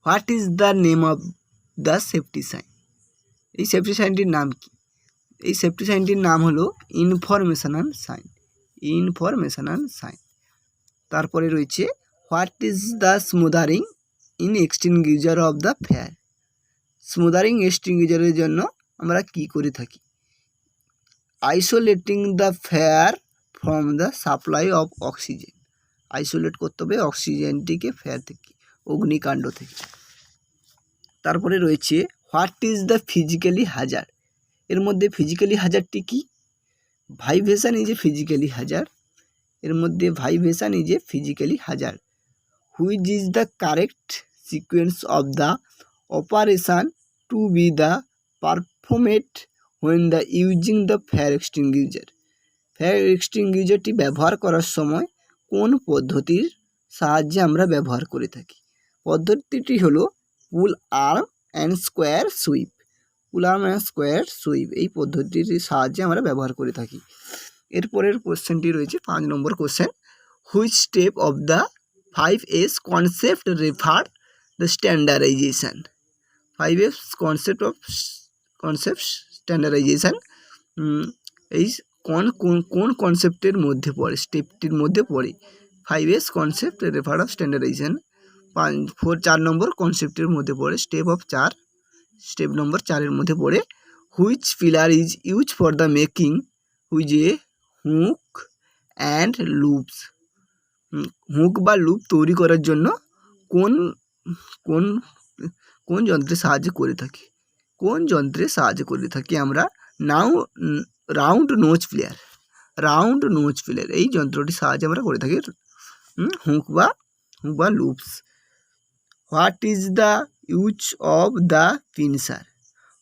What is the name of the safety sign? এই safety সাইনটির নাম কি? এই সেফটি সাইনটির নাম হলো ইনফরমেশনাল সাইন। Informational sign. তারপরে রয়েছে what is the smothering in extinguisher of the fire? Smothering এক্সটিংগুইশারের জন্য আমরা কি করে থাকি? Isolating the fire from the supply of oxygen. Isolate করতে হবে অক্সিজেনটিকে ফায়ার থেকে, অগ্নিকাণ্ড থেকে। তারপরে রয়েছে what is the physically hazard? এর মধ্যে ফিজিক্যালি হ্যাজার্ডটি কি? Vibration is a physically hazard. এর মধ্যে vibration is a physically hazard. Which is the correct sequence of the operation to be the performed when the using the fire extinguisher? Fire এক্সটিংগুইশারটি ব্যবহার করার সময় কোন পদ্ধতির সাহায্যে আমরা ব্যবহার করে থাকি? পদ্ধতিটি হলো pull arm and square sweep. Pull arm and square sweep এই পদ্ধতির সাহায্যে আমরা ব্যবহার করে থাকি। এরপরের কোশ্চেনটি রয়েছে 5 number question. Which step of the 5S concept refer the standardization? 5S concept standardization এই কোন কনসেপ্টের মধ্যে পড়ে? স্টেপটির মধ্যে পড়ে 5S concept refer of standardization. 4 number কনসেপ্টের মধ্যে পড়ে স্টেপ নম্বর 4-এর মধ্যে পড়ে which pillar is use for the making which a hook and loops? Hook বা লুপ তৈরি করার জন্য কোন কোন কোন যন্ত্রের সাহায্য করে থাকি? কোন যন্ত্রের সাহায্য করে থাকি আমরা? Round nose plier. Round nose plier এই যন্ত্রটির সাহায্যে আমরা করে থাকি হুক বা loops. What is the use of the pincer?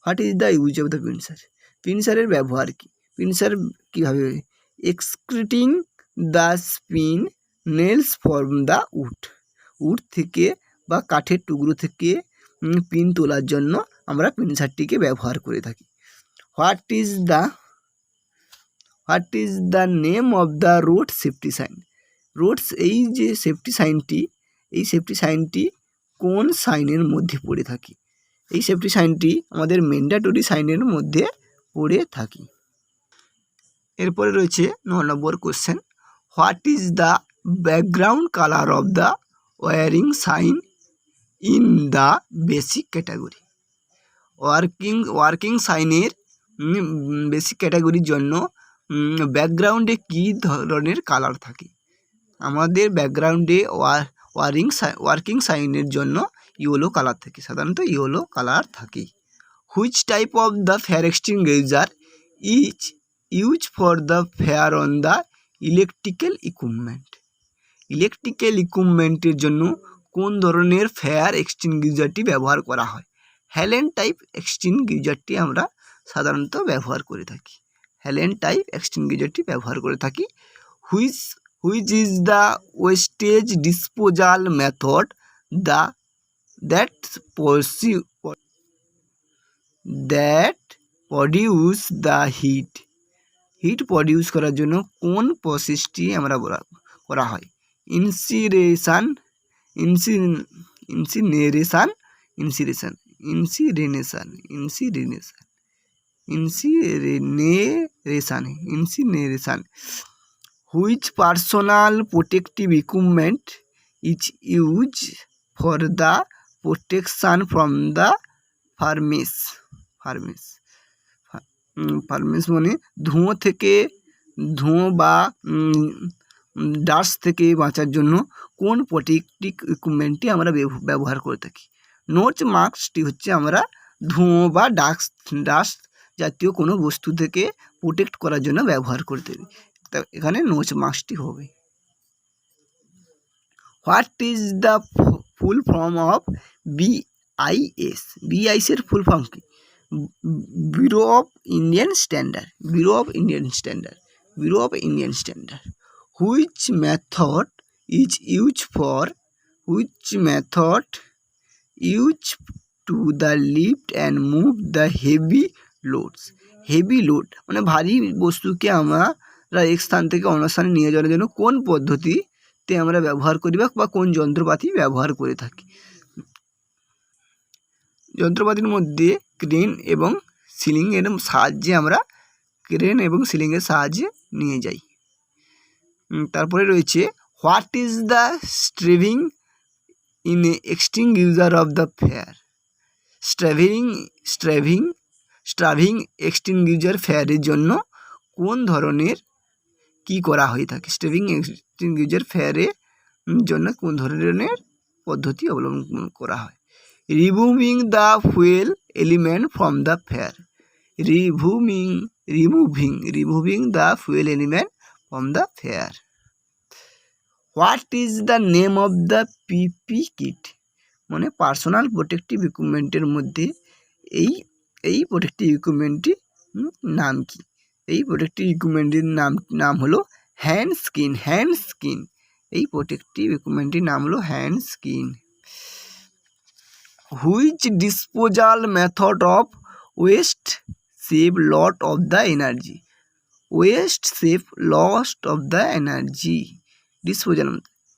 What is the use of the pincer? পিনসারের ব্যবহার কি? পিনসার কীভাবে? Excreting the spin nails from the wood থেকে বা কাঠের টুকরো থেকে পিন তোলার জন্য আমরা পিনসারটিকে ব্যবহার করে থাকি। What is the name of the road safety sign? Roads এই যে সেফটি সাইনটি কোন সাইনের মধ্যে পড়ে থাকি? এই সেফটি সাইনটি আমাদের ম্যান্ডেটরি সাইনের মধ্যে পড়ে থাকি। এরপরে রয়েছে 9 number question. What is the background colour of the warning sign in the basic category? Working সাইনের বেসিক ক্যাটাগরির জন্য ব্যাকগ্রাউন্ডে কী ধরনের কালার থাকে? আমাদের ব্যাকগ্রাউন্ডে ওয়ার্কিং সাইনের জন্য ইয়েলো কালার থাকে, সাধারণত ইয়েলো কালার থাকে। Which type of the fire extinguisher is use for the fire on the electrical equipment? Electrical ইকুইপমেন্টের জন্য কোন ধরনের ফায়ার এক্সটিংগুইশারটি ব্যবহার করা হয়? হ্যালেন টাইপ এক্সটিংগুইশারটি আমরা সাধারণত ব্যবহার করে থাকি। হ্যালেন টাইপ এক্সটিংগুইশারটি ব্যবহার করে থাকি। Which is the wastage disposal method that produce the heat produce করার জন্য কোন প্রসেসটি আমরা করা হয়? Incineration. Which personal protective equipment is use for the protection from the fumes? Fumes মানে ধোঁয়া বা ডাস্ট থেকে বাঁচার জন্য কোন প্রোটেক্টিভ ইকুইপমেন্টটি আমরা ব্যবহার করে থাকি? নোজ মাস্কটি হচ্ছে আমরা ধোঁয়া বা ডাস্ট জাতীয় কোনো বস্তু থেকে প্রোটেক্ট করার জন্য ব্যবহার করতে পারি। তা এখানে নোজ মাস্কটি হবে। What is the full form of BIS? BIS এর ফুল ফর্ম কি? Bureau of Indian standard. Which method is use to the lift and move the heavy loads? Heavy load মানে ভারী বস্তুকে আমরা এক স্থান থেকে অন্য স্থানে নিয়ে যাওয়ার জন্য কোন পদ্ধতিতে আমরা ব্যবহার করি বা কোন যন্ত্রপাতি ব্যবহার করে থাকি? যন্ত্রপাতির মধ্যে ক্রেন এবং সিলিংয়ের সাহায্যে আমরা নিয়ে যাই। তারপরে রয়েছে what is the starving in extinguisher of the fire. Starving extinguisher ফায়ারের জন্য কোন ধরনের কি করা হয়ে থাকে? স্ট্রাভিং এক্সটিংগুইশার ফায়ারের জন্য কোন ধরনের পদ্ধতি অবলম্বন করা হয়? Removing the fuel element from the fire. Removing the fuel element from the fire. What is the name of the PP kit? মানে পার্সোনাল প্রোটেক্টিভ ইকুইপমেন্টের মধ্যে এই প্রোটেক্টিভ ইকুইপমেন্টটির নাম কি? এই প্রোটেক্টিভ ইকুইপমেন্টের নাম হলো হ্যান্ড স্কিন। এই প্রোটেক্টিভ ইকুইপমেন্টটির নাম হলো hand skin. Which disposal method of waste save lot of the energy? Disposal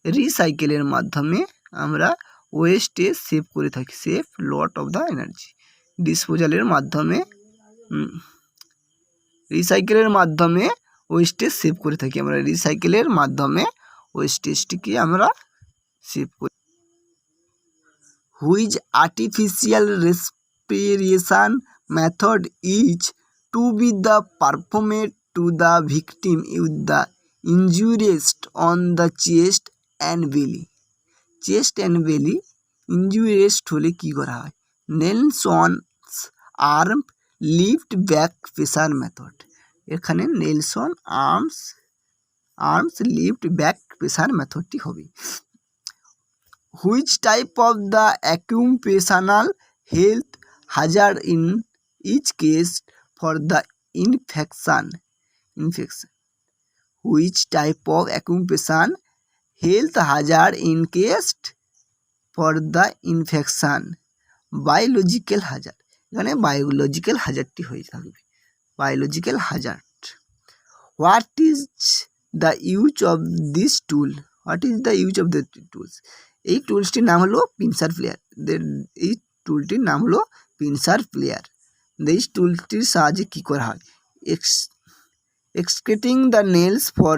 রিসাইকেলের মাধ্যমে আমরা ওয়েস্টে সেভ করে থাকি, save lot of the energy. ডিসপোজালের মাধ্যমে ওয়েস্টে সেভ করে থাকি আমরা, ওয়েস্টেজটিকে আমরা সেভ করি। Which artificial respiration method is to be the performed to the victim with the injuries on the chest and belly. Injuries হলে কী করা হয়? Nelson's arm lift back pressure method. এখানে Nelson arms lift back pressure মেথডটি হবে। Which type of the occupational health hazard in each case for the infection? Which type of occupation health hazard in case for the infection? Biological hazard. এখানে biological হ্যাজার্ডটি হয়ে থাকবে, biological Hazard. What is the use of this টুল? এই টুলসটির নাম হলো pincer player. এই টুলটির নাম হলো পিনসার প্লেয়ার। এই টুলটির সাহায্যে কী করা হয়? Extracting the nails for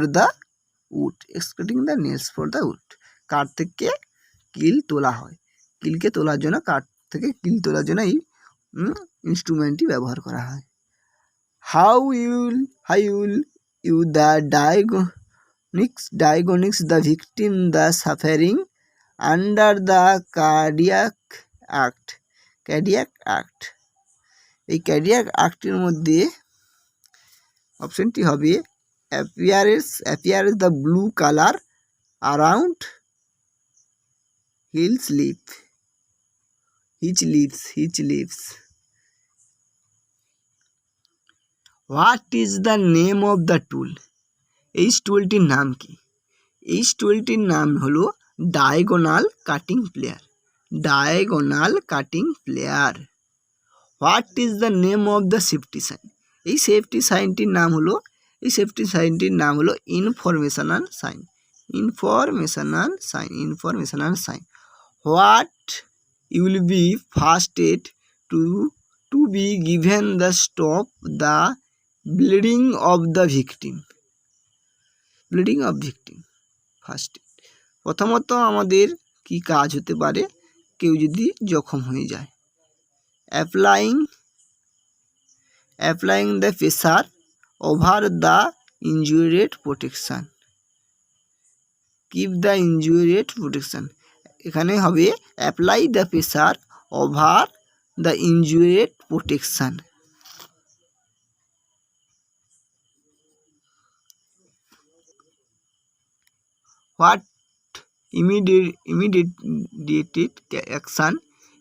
the wood. কাঠ থেকে কিল তোলা হয়। কিলকে তোলার জন্য এই ইনস্ট্রুমেন্টটি ব্যবহার করা হয়। How will you the diagnose the victim the suffering under the cardiac act? এই cardiac actর মধ্যে অপশনটি হবে appears the blue color around his lips. What is the name of the tool? এই টুলটির নাম কি? এই টুলটির নাম হলো diagonal cutting plier. What is the name of the safety sign? এই সেফটি সাইনটির নাম হলো informational sign. What will be first aid to be given the stop the bleeding of the victim? First aid. প্রথমত আমাদের কি কাজ হতে পারে কেউ যদি জখম হয়ে যায়? Applying the pressure over the injured protection. Keep the injured protection. এখানে হবে apply the pressure over the injured protection. What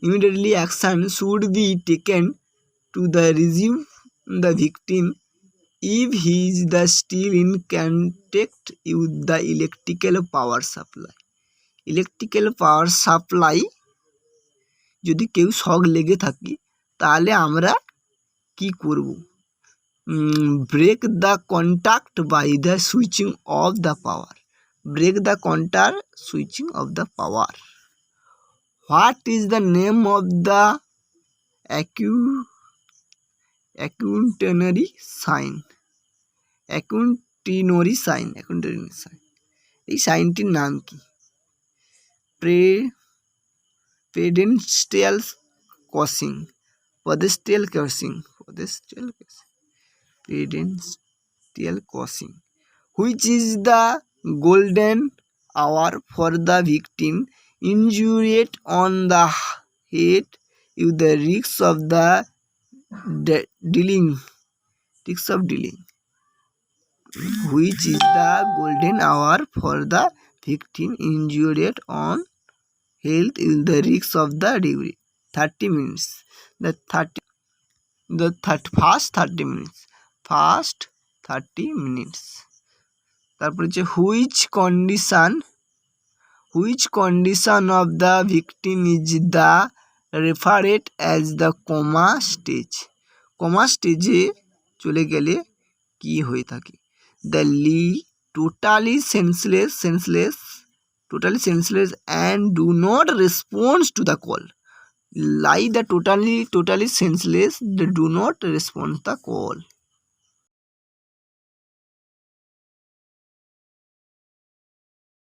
immediately action should be taken to the revive the victim if he is still in contact with the electrical power supply? যদি কেউ শক লেগে থাকে তাহলে আমরা কি করব? Break the contact by the switching off the power. What is the name of the অ্যাকুইন্টেনারি sign. অ্যাকুইন্টিনরি সাইন। এই সাইনটির নাম কি? Pedestrian crossing. Pedestrian crossing. Which is the golden hour for the victim injured on the head with the risk of dealing. Which is the golden hour for the victim injured on head with the risk of the degree? 30 minutes. First 30 minutes. তারপর হচ্ছে which condition of the victim is the referred as the coma stage? কমা স্টেজে চলে গেলে কি হয়ে থাকে? the totally senseless and do not respond to the call. Lie the totally senseless, they do not respond the call.